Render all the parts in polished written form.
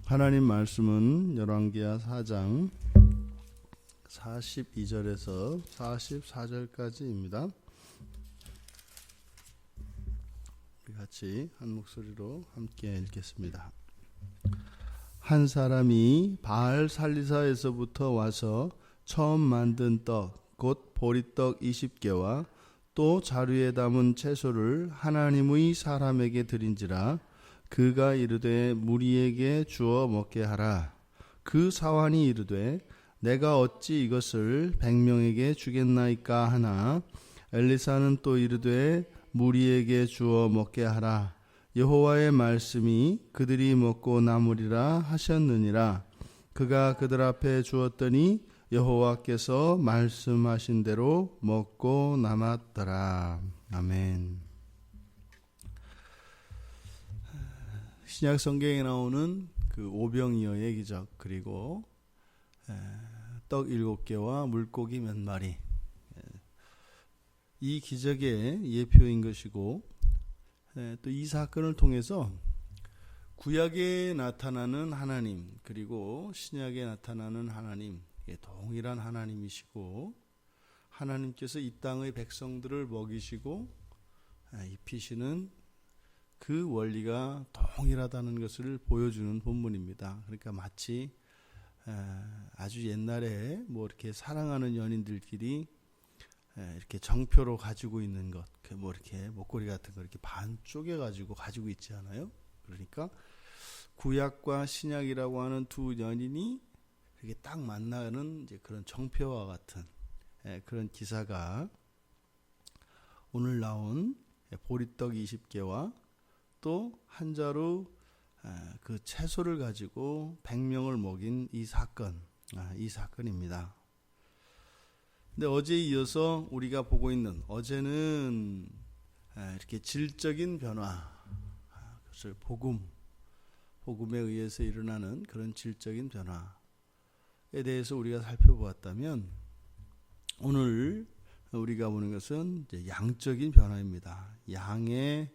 하나님 말씀은 열왕기하 4장 42절에서 44절까지입니다. 같이 한 목소리로 함께 읽겠습니다. 한 사람이 바알 살리사에서부터 와서 처음 만든 떡, 곧 보리떡 20개와 또 자루에 담은 채소를 하나님의 사람에게 드린지라. 그가 이르되 무리에게 주어 먹게 하라. 그 사환이 이르되 내가 어찌 이것을 100명에게 주겠나이까 하나. 엘리사는 또 이르되 무리에게 주어 먹게 하라. 여호와의 말씀이 그들이 먹고 남으리라 하셨느니라. 그가 그들 앞에 주었더니 여호와께서 말씀하신 대로 먹고 남았더라. 아멘. 신약 성경에 나오는 그 오병이어의 기적, 그리고 떡 7개와 물고기 몇 마리, 이 기적의 예표인 것이고, 또 이 사건을 통해서 구약에 나타나는 하나님 그리고 신약에 나타나는 하나님, 동일한 하나님이시고, 하나님께서 이 땅의 백성들을 먹이시고 입히시는 그 원리가 동일하다는 것을 보여주는 본문입니다. 그러니까 마치 아주 옛날에 이렇게 사랑하는 연인들끼리 이렇게 정표로 가지고 있는 것, 이렇게 목걸이 같은 거 이렇게 반 쪼개가지고 가지고 있지 않아요? 그러니까 구약과 신약이라고 하는 두 연인이 이렇게 딱 만나는 이제 그런 정표와 같은 그런 기사가 오늘 나온 보리떡 20개와 또 한 자루 그 채소를 가지고 100명을 먹인 이 사건입니다. 근데 어제에 이어서 우리가 보고 있는, 어제는 이렇게 질적인 변화, 그것을 복음에 의해서 일어나는 그런 질적인 변화에 대해서 우리가 살펴보았다면, 오늘 우리가 보는 것은 이제 양적인 변화입니다. 양의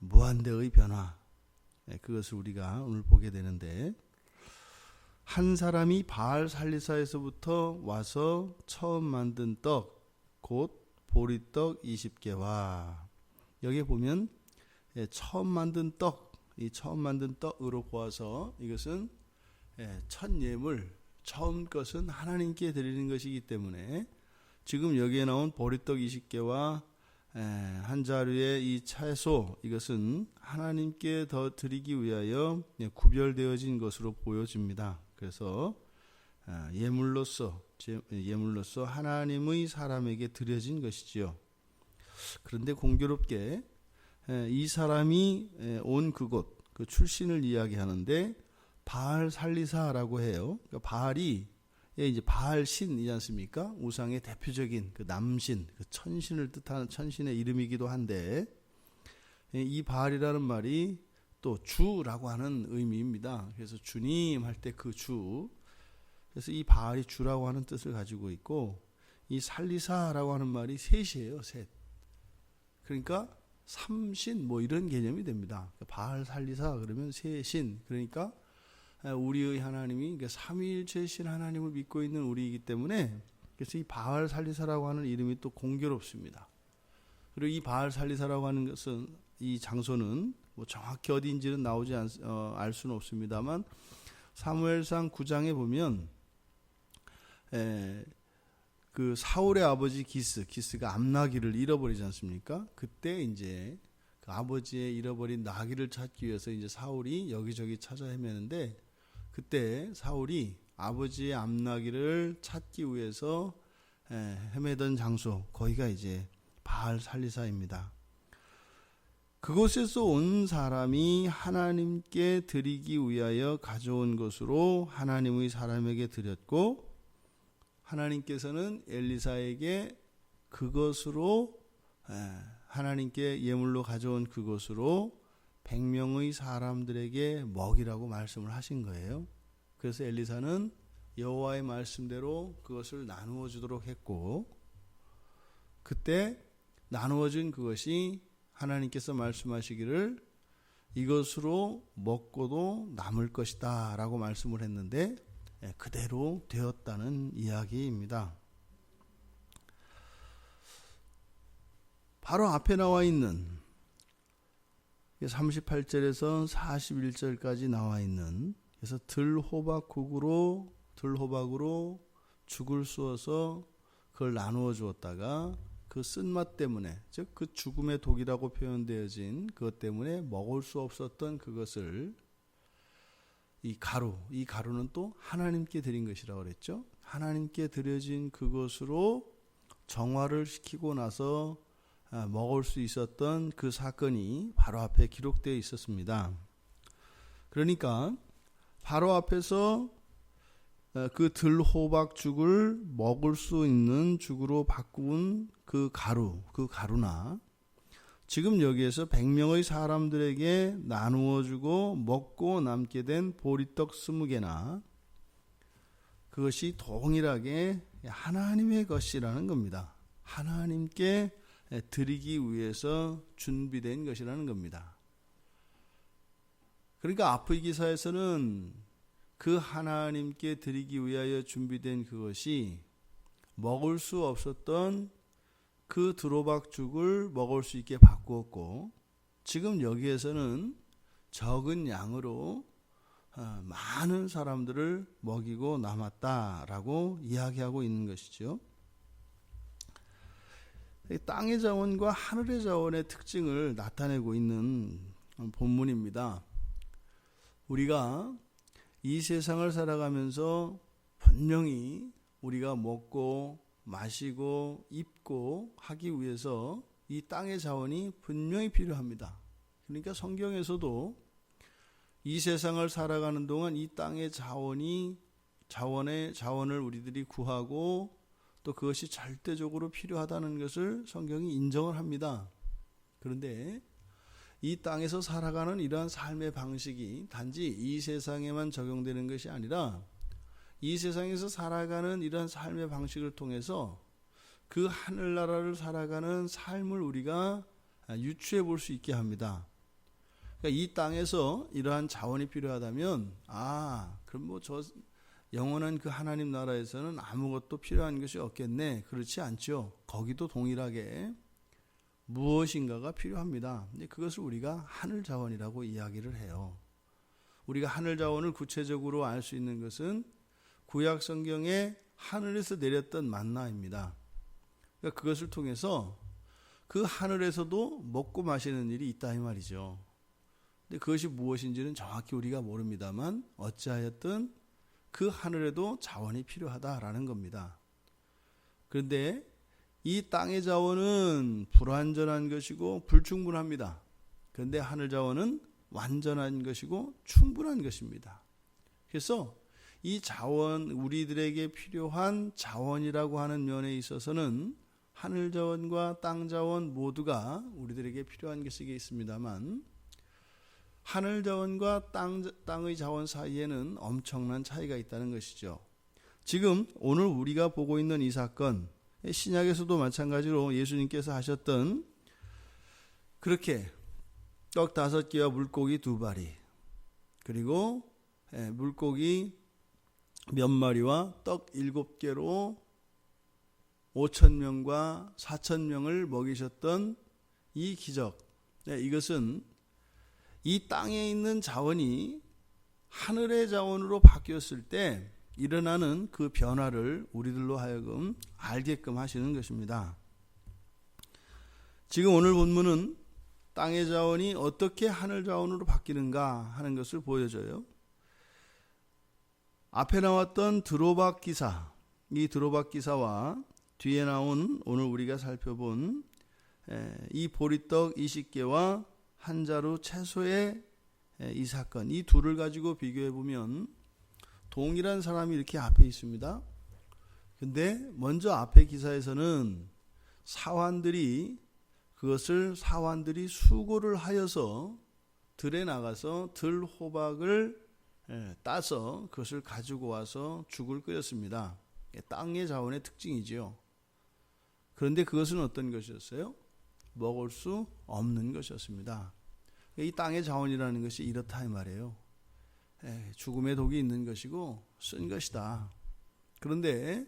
무한대의 변화, 그것을 우리가 오늘 보게 되는데, 한 사람이 바알 살리사에서부터 와서 처음 만든 떡, 곧 보리떡 20개와, 여기 보면 처음 만든 떡, 이 처음 만든 떡으로 보아서 이것은 첫 예물, 처음 것은 하나님께 드리는 것이기 때문에, 지금 여기에 나온 보리떡 20개와 한 자루의 이 채소, 이것은 하나님께 더 드리기 위하여 구별되어진 것으로 보여집니다. 그래서 예물로서 하나님의 사람에게 드려진 것이지요. 그런데 공교롭게 이 사람이 온 그곳, 그 출신을 이야기하는데 바알 살리사라고 해요. 그러니까 바알이 이제 바알 신이지 않습니까? 우상의 대표적인 그 남신, 그 천신을 뜻하는 천신의 이름이기도 한데, 이 바알이라는 말이 또 주라고 하는 의미입니다. 그래서 주님 할 때 그 주, 그래서 이 바알이 주라고 하는 뜻을 가지고 있고, 이 살리사라고 하는 말이 셋이에요. 셋. 그러니까 삼신 이런 개념이 됩니다. 바알 살리사 그러면 셋신, 그러니까 우리의 하나님이 삼위일체신 하나님을 믿고 있는 우리이기 때문에, 그래서 이 바알 살리사라고 하는 이름이 또 공교롭습니다. 그리고 이 바알 살리사라고 하는 것은, 이 장소는 정확히 어디인지는 알 수는 없습니다만, 사무엘상 9장에 보면 그 사울의 아버지 기스가 암나귀를 잃어버리지 않습니까? 그때 이제 그 아버지의 잃어버린 나귀를 찾기 위해서 이제 사울이 여기저기 찾아 헤매는데, 그때 사울이 아버지의 암나귀를 찾기 위해서 헤매던 장소, 거기가 이제 바알 살리사입니다. 그곳에서 온 사람이 하나님께 드리기 위하여 가져온 것으로 하나님의 사람에게 드렸고, 하나님께서는 엘리사에게 그것으로, 하나님께 예물로 가져온 그것으로 100명의 사람들에게 먹이라고 말씀을 하신 거예요. 그래서 엘리사는 여호와의 말씀대로 그것을 나누어 주도록 했고, 그때 나누어진 그것이 하나님께서 말씀하시기를 이것으로 먹고도 남을 것이다 라고 말씀을 했는데 그대로 되었다는 이야기입니다. 바로 앞에 나와 있는 38절에서 41절까지 나와 있는, 그래서 들호박으로 죽을 쑤어서 그걸 나누어 주었다가 그 쓴맛 때문에, 즉 그 죽음의 독이라고 표현되어진 그것 때문에 먹을 수 없었던 그것을 이 가루는 또 하나님께 드린 것이라고 그랬죠. 하나님께 드려진 그것으로 정화를 시키고 나서 먹을 수 있었던 그 사건이 바로 앞에 기록되어 있었습니다. 그러니까 바로 앞에서 그 들호박죽을 먹을 수 있는 죽으로 바꾼 그 가루나 지금 여기에서 100명의 사람들에게 나누어 주고 먹고 남게 된 보리떡 20개나 그것이 동일하게 하나님의 것이라는 겁니다. 하나님께 드리기 위해서 준비된 것이라는 겁니다. 그러니까 앞의 기사에서는 그 하나님께 드리기 위하여 준비된 그것이 먹을 수 없었던 그 들호박죽을 먹을 수 있게 바꾸었고, 지금 여기에서는 적은 양으로 많은 사람들을 먹이고 남았다라고 이야기하고 있는 것이죠. 땅의 자원과 하늘의 자원의 특징을 나타내고 있는 본문입니다. 우리가 이 세상을 살아가면서 분명히 우리가 먹고 마시고 입고 하기 위해서 이 땅의 자원이 분명히 필요합니다. 그러니까 성경에서도 이 세상을 살아가는 동안 이 땅의 자원을 우리들이 구하고 또 그것이 절대적으로 필요하다는 것을 성경이 인정을 합니다. 그런데 이 땅에서 살아가는 이러한 삶의 방식이 단지 이 세상에만 적용되는 것이 아니라 이 세상에서 살아가는 이러한 삶의 방식을 통해서 그 하늘나라를 살아가는 삶을 우리가 유추해 볼 수 있게 합니다. 그러니까 이 땅에서 이러한 자원이 필요하다면 그럼 저 영원한 그 하나님 나라에서는 아무것도 필요한 것이 없겠네. 그렇지 않죠. 거기도 동일하게 무엇인가가 필요합니다. 근데 그것을 우리가 하늘 자원이라고 이야기를 해요. 우리가 하늘 자원을 구체적으로 알 수 있는 것은 구약 성경에 하늘에서 내렸던 만나입니다. 그러니까 그것을 통해서 그 하늘에서도 먹고 마시는 일이 있다 이 말이죠. 근데 그것이 무엇인지는 정확히 우리가 모릅니다만 어찌하였든 그 하늘에도 자원이 필요하다라는 겁니다. 그런데 이 땅의 자원은 불완전한 것이고 불충분합니다. 그런데 하늘 자원은 완전한 것이고 충분한 것입니다. 그래서 이 자원, 우리들에게 필요한 자원이라고 하는 면에 있어서는 하늘 자원과 땅 자원 모두가 우리들에게 필요한 것이 있습니다만 하늘 자원과 땅의 자원 사이에는 엄청난 차이가 있다는 것이죠. 지금 오늘 우리가 보고 있는 이 사건, 신약에서도 마찬가지로 예수님께서 하셨던 그렇게 떡 5개와 물고기 2마리 그리고 물고기 몇 마리와 떡 7개로 5,000명과 4,000명을 먹이셨던 이 기적, 이것은 이 땅에 있는 자원이 하늘의 자원으로 바뀌었을 때 일어나는 그 변화를 우리들로 하여금 알게끔 하시는 것입니다. 지금 오늘 본문은 땅의 자원이 어떻게 하늘 자원으로 바뀌는가 하는 것을 보여줘요. 앞에 나왔던 드로박 기사, 이 드로박 기사와 뒤에 나온 오늘 우리가 살펴본 이 보리떡 20개와 한 자루 채소의 이 사건, 이 둘을 가지고 비교해 보면 동일한 사람이 이렇게 앞에 있습니다. 근데 먼저 앞에 기사에서는 사환들이 수고를 하여서 들에 나가서 들호박을 따서 그것을 가지고 와서 죽을 끓였습니다. 땅의 자원의 특징이지요. 그런데 그것은 어떤 것이었어요? 먹을 수 없는 것이었습니다. 이 땅의 자원이라는 것이 이렇다 이 말이에요. 죽음의 독이 있는 것이고 쓴 것이다. 그런데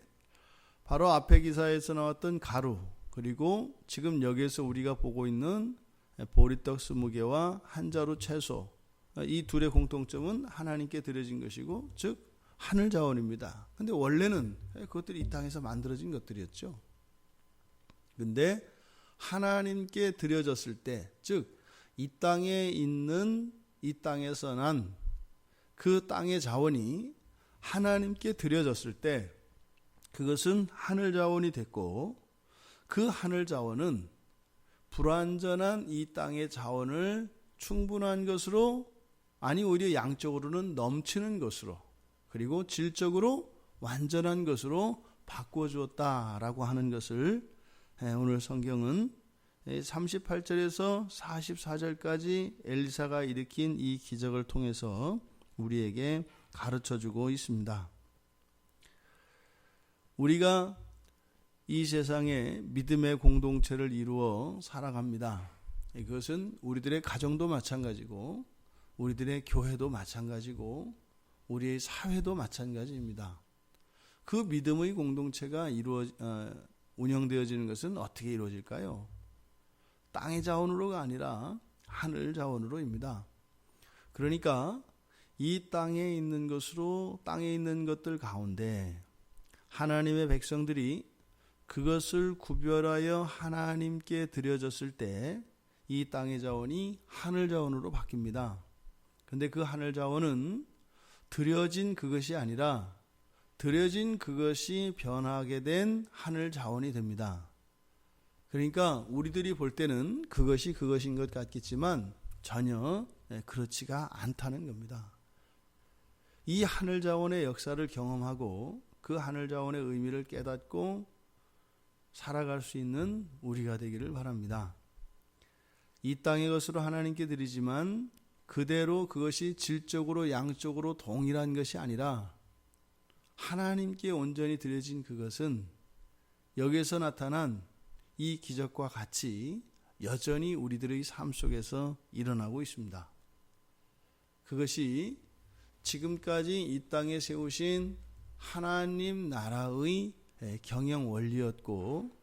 바로 앞에 기사에서 나왔던 가루, 그리고 지금 여기에서 우리가 보고 있는 보리떡 20개와 한 자루 채소, 이 둘의 공통점은 하나님께 드려진 것이고, 즉 하늘 자원입니다. 근데 원래는 그것들이 이 땅에서 만들어진 것들이었죠. 근데 하나님께 드려졌을 때, 즉 이 땅에 있는, 이 땅에서 난 그 땅의 자원이 하나님께 드려졌을 때 그것은 하늘 자원이 됐고, 그 하늘 자원은 불완전한 이 땅의 자원을 충분한 것으로, 아니 오히려 양적으로는 넘치는 것으로, 그리고 질적으로 완전한 것으로 바꿔주었다라고 하는 것을 오늘 성경은 38절에서 44절까지 엘리사가 일으킨 이 기적을 통해서 우리에게 가르쳐주고 있습니다. 우리가 이 세상에 믿음의 공동체를 이루어 살아갑니다. 이것은 우리들의 가정도 마찬가지고, 우리들의 교회도 마찬가지고, 우리의 사회도 마찬가지입니다. 그 믿음의 공동체가 운영되어지는 것은 어떻게 이루어질까요? 땅의 자원으로가 아니라 하늘 자원으로입니다. 그러니까 이 땅에 있는 것으로, 땅에 있는 것들 가운데 하나님의 백성들이 그것을 구별하여 하나님께 드려졌을 때 이 땅의 자원이 하늘 자원으로 바뀝니다. 그런데 그 하늘 자원은 드려진 그것이 아니라 드려진 그것이 변하게 된 하늘 자원이 됩니다. 그러니까 우리들이 볼 때는 그것이 그것인 것 같겠지만 전혀 그렇지가 않다는 겁니다. 이 하늘 자원의 역사를 경험하고 그 하늘 자원의 의미를 깨닫고 살아갈 수 있는 우리가 되기를 바랍니다. 이 땅의 것으로 하나님께 드리지만 그대로 그것이 질적으로 양적으로 동일한 것이 아니라 하나님께 온전히 드려진 그것은 여기에서 나타난 이 기적과 같이 여전히 우리들의 삶 속에서 일어나고 있습니다. 그것이 지금까지 이 땅에 세우신 하나님 나라의 경영 원리였고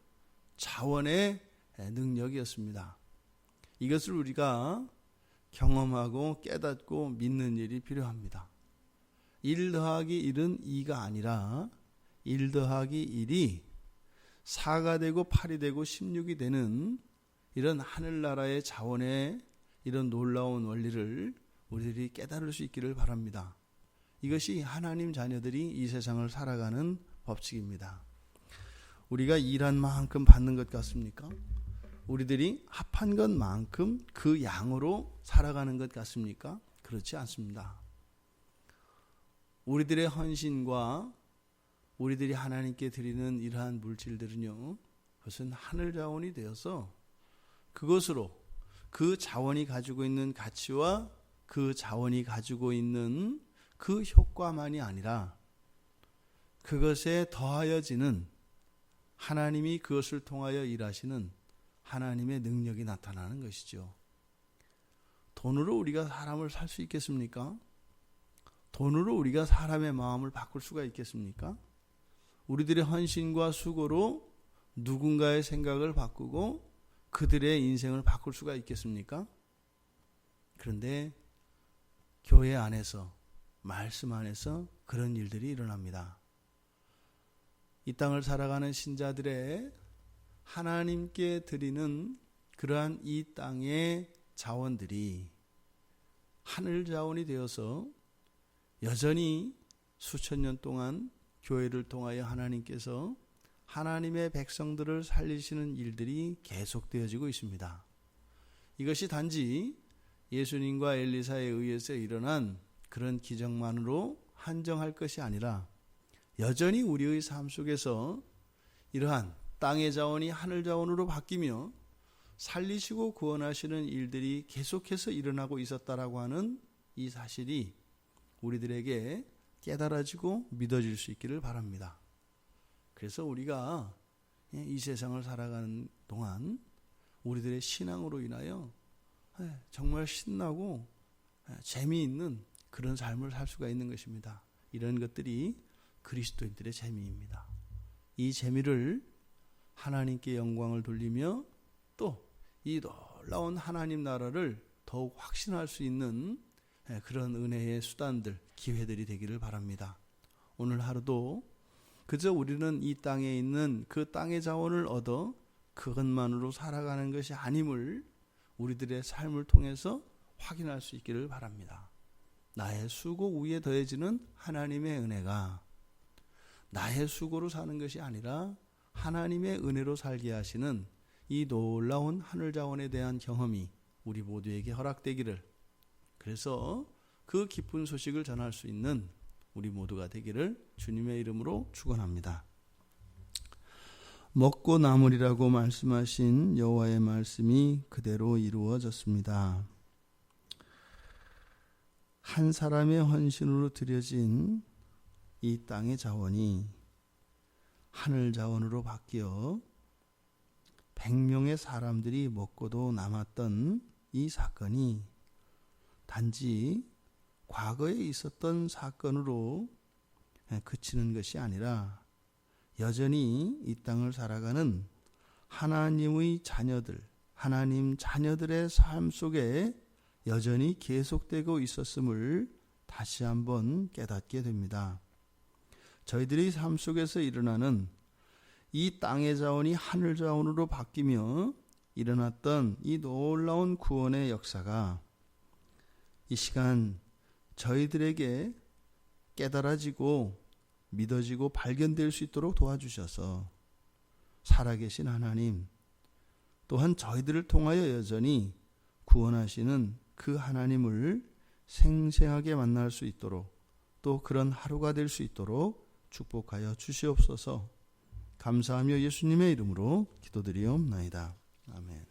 자원의 능력이었습니다. 이것을 우리가 경험하고 깨닫고 믿는 일이 필요합니다. 1 더하기 1은 2가 아니라 1 더하기 1이 4가 되고 8이 되고 16이 되는 이런 하늘나라의 자원의 이런 놀라운 원리를 우리들이 깨달을 수 있기를 바랍니다. 이것이 하나님 자녀들이 이 세상을 살아가는 법칙입니다. 우리가 일한 만큼 받는 것 같습니까? 우리들이 합한 것만큼 그 양으로 살아가는 것 같습니까? 그렇지 않습니다. 우리들의 헌신과 우리들이 하나님께 드리는 이러한 물질들은요, 그것은 하늘 자원이 되어서 그것으로 그 자원이 가지고 있는 가치와 그 자원이 가지고 있는 그 효과만이 아니라 그것에 더하여지는 하나님이 그것을 통하여 일하시는 하나님의 능력이 나타나는 것이죠. 돈으로 우리가 사람을 살 수 있겠습니까? 돈으로 우리가 사람의 마음을 바꿀 수가 있겠습니까? 우리들의 헌신과 수고로 누군가의 생각을 바꾸고 그들의 인생을 바꿀 수가 있겠습니까? 그런데 교회 안에서, 말씀 안에서 그런 일들이 일어납니다. 이 땅을 살아가는 신자들의 하나님께 드리는 그러한 이 땅의 자원들이 하늘 자원이 되어서 여전히 수천 년 동안 교회를 통하여 하나님께서 하나님의 백성들을 살리시는 일들이 계속되어지고 있습니다. 이것이 단지 예수님과 엘리사에 의해서 일어난 그런 기적만으로 한정할 것이 아니라 여전히 우리의 삶 속에서 이러한 땅의 자원이 하늘 자원으로 바뀌며 살리시고 구원하시는 일들이 계속해서 일어나고 있었다라고 하는 이 사실이 우리들에게 깨달아지고 믿어질 수 있기를 바랍니다. 그래서 우리가 이 세상을 살아가는 동안 우리들의 신앙으로 인하여 정말 신나고 재미있는 그런 삶을 살 수가 있는 것입니다. 이런 것들이 그리스도인들의 재미입니다. 이 재미를 하나님께 영광을 돌리며 또 이 놀라운 하나님 나라를 더욱 확신할 수 있는 그런 은혜의 수단들, 기회들이 되기를 바랍니다. 오늘 하루도 그저 우리는 이 땅에 있는 그 땅의 자원을 얻어 그것만으로 살아가는 것이 아님을 우리들의 삶을 통해서 확인할 수 있기를 바랍니다. 나의 수고 위에 더해지는 하나님의 은혜가 나의 수고로 사는 것이 아니라 하나님의 은혜로 살게 하시는 이 놀라운 하늘 자원에 대한 경험이 우리 모두에게 허락되기를, 그래서 그 기쁜 소식을 전할 수 있는 우리 모두가 되기를 주님의 이름으로 축원합니다. 먹고 남으리라고 말씀하신 여호와의 말씀이 그대로 이루어졌습니다. 한 사람의 헌신으로 드려진 이 땅의 자원이 하늘 자원으로 바뀌어 100명의 사람들이 먹고도 남았던 이 사건이 단지 과거에 있었던 사건으로 그치는 것이 아니라 여전히 이 땅을 살아가는 하나님의 자녀들, 하나님 자녀들의 삶 속에 여전히 계속되고 있었음을 다시 한번 깨닫게 됩니다. 저희들의 삶 속에서 일어나는 이 땅의 자원이 하늘 자원으로 바뀌며 일어났던 이 놀라운 구원의 역사가 이 시간 저희들에게 깨달아지고 믿어지고 발견될 수 있도록 도와주셔서 살아계신 하나님, 또한 저희들을 통하여 여전히 구원하시는 그 하나님을 생생하게 만날 수 있도록, 또 그런 하루가 될 수 있도록 축복하여 주시옵소서. 감사하며 예수님의 이름으로 기도드리옵나이다. 아멘.